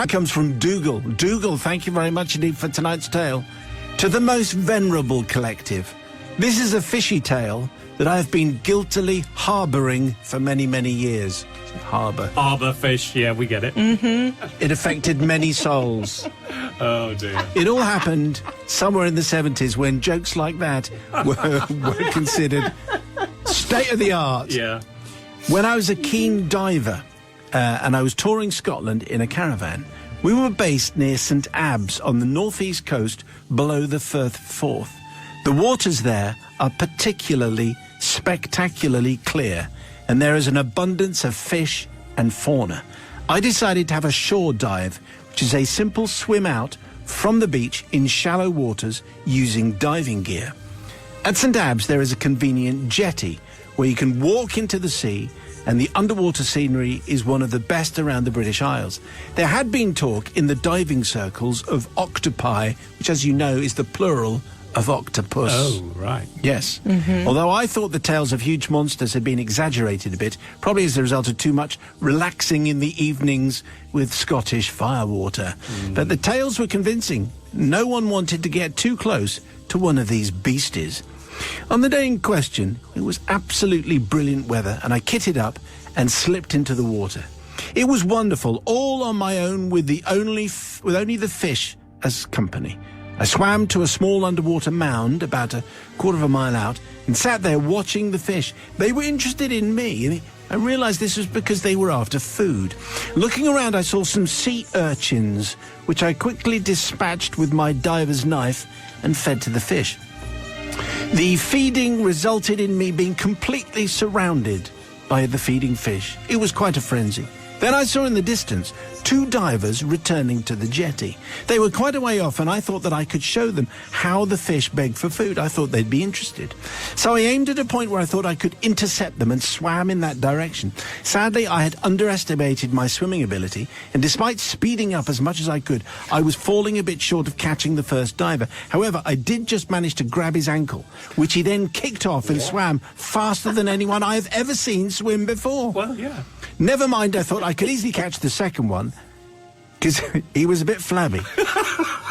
That comes from Dougal. Dougal, thank you very much indeed for tonight's tale. To the most venerable collective, this is a fishy tale that I have been guiltily harbouring for many, many years. Harbour. Harbour fish, yeah, we get it. Mm-hmm. It affected many souls. Oh, dear. It all happened somewhere in the 70s when jokes like that were considered state-of-the-art. Yeah. When I was a keen diver and I was touring Scotland in a caravan, we were based near St Abbs on the northeast coast below the Firth Forth. The waters there are particularly spectacularly clear, and there is an abundance of fish and fauna. I decided to have a shore dive, which is a simple swim out from the beach in shallow waters using diving gear. At St Abbs there is a convenient jetty where you can walk into the sea, and the underwater scenery is one of the best around the British Isles. There had been talk in the diving circles of octopi, which, as you know, is the plural of octopus. Oh, right. Yes. Mm-hmm. Although I thought the tales of huge monsters had been exaggerated a bit, probably as a result of too much relaxing in the evenings with Scottish firewater. But the tales were convincing. No one wanted to get too close to one of these beasties. On the day in question, it was absolutely brilliant weather, and I kitted up and slipped into the water. It was wonderful, all on my own with only the fish as company. I swam to a small underwater mound about a quarter of a mile out and sat there watching the fish. They were interested in me, and I realised this was because they were after food. Looking around, I saw some sea urchins, which I quickly dispatched with my diver's knife and fed to the fish. The feeding resulted in me being completely surrounded by the feeding fish. It was quite a frenzy. Then I saw in the distance 2 divers returning to the jetty. They were quite a way off, and I thought that I could show them how the fish beg for food. I thought they'd be interested. So I aimed at a point where I thought I could intercept them and swam in that direction. Sadly, I had underestimated my swimming ability, and despite speeding up as much as I could, I was falling a bit short of catching the first diver. However, I did just manage to grab his ankle, which he then kicked off and swam faster than anyone I have ever seen swim before. Well, yeah. Never mind, I thought I could easily catch the second one, because he was a bit flabby.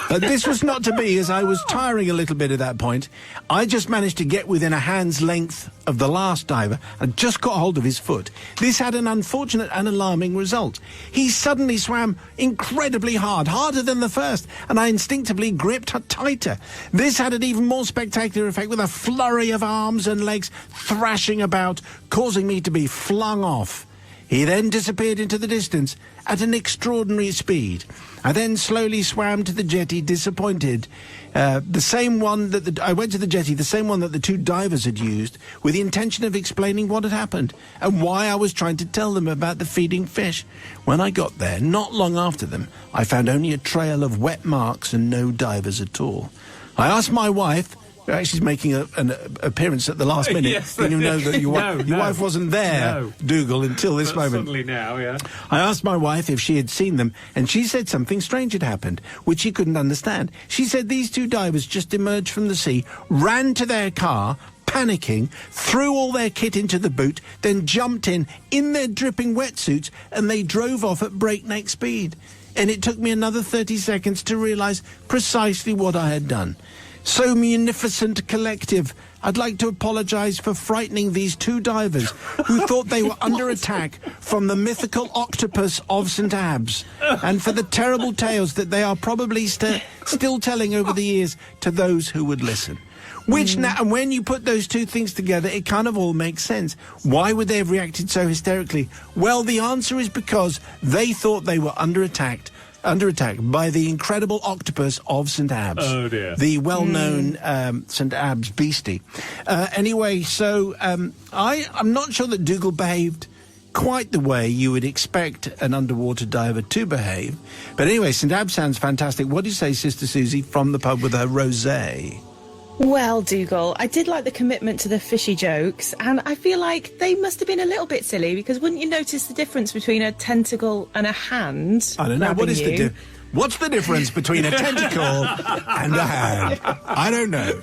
But this was not to be, as I was tiring a little bit at that point. I just managed to get within a hand's length of the last diver and just got hold of his foot. This had an unfortunate and alarming result. He suddenly swam incredibly hard, harder than the first, and I instinctively gripped tighter. This had an even more spectacular effect, with a flurry of arms and legs thrashing about, causing me to be flung off. He then disappeared into the distance at an extraordinary speed. I then slowly swam to the jetty, disappointed. I went to the jetty, the same one that the 2 divers had used, with the intention of explaining what had happened and why I was trying to tell them about the feeding fish. When I got there, not long after them, I found only a trail of wet marks and no divers at all. I asked my wife, who actually is making an appearance at the last minute. Yes. You know that your wife wasn't there, Dougal, until this moment. Suddenly now, yeah. I asked my wife if she had seen them, and she said something strange had happened, which she couldn't understand. She said these 2 divers just emerged from the sea, ran to their car, panicking, threw all their kit into the boot, then jumped in their dripping wetsuits, and they drove off at breakneck speed. And it took me another 30 seconds to realise precisely what I had done. So munificent collective, I'd like to apologise for frightening these 2 divers who thought they were under attack from the mythical octopus of St Abbs, and for the terrible tales that they are probably still telling over the years to those who would listen. Which now, and when you put those 2 things together, it kind of all makes sense. Why would they have reacted so hysterically? Well, the answer is because they thought they were under attack by the incredible octopus of St Abbs. Oh, dear. The well-known St Abbs beastie. Anyway, so I'm not sure that Dougal behaved quite the way you would expect an underwater diver to behave. But anyway, St Abbs sounds fantastic. What do you say, Sister Susie, from the pub with her rosé? Well, Dougal, I did like the commitment to the fishy jokes, and I feel like they must have been a little bit silly, because wouldn't you notice the difference between a tentacle and a hand? I don't know. What is what's the difference between a tentacle and a hand? I don't know.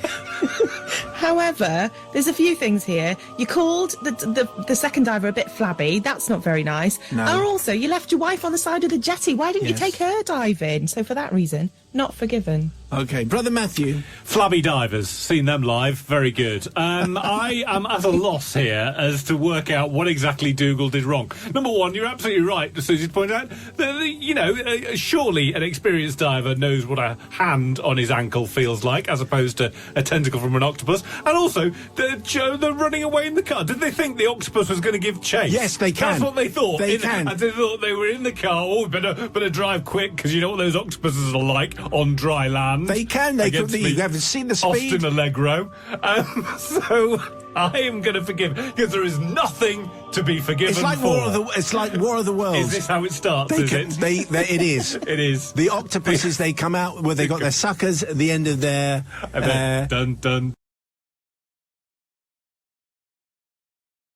However, there's a few things here. You called the second diver a bit flabby. That's not very nice. No. And also, you left your wife on the side of the jetty. Why didn't you Yes. take her diving? So for that reason, not forgiven. Okay, Brother Matthew. Flabby divers, seen them live, very good. I am at a loss here as to work out what exactly Dougal did wrong. Number one, you're absolutely right, Susie pointed out. Surely an experienced diver knows what a hand on his ankle feels like, as opposed to a tentacle from an octopus. And also, the running away in the car. Did they think the octopus was going to give chase? Yes, they can. That's what they thought. They can. And they thought they were in the car. Oh, better drive quick, because you know what those octopuses are like on dry land. They can. They could. Against me. You haven't seen the speed. Austin Allegro. So I am going to forgive, because there is nothing to be forgiven It's like for. It's like War of the Worlds. Is this how it starts? They Is can, it? it is. It is. The octopuses, they come out where they got their suckers at the end of their. And then, dun dun.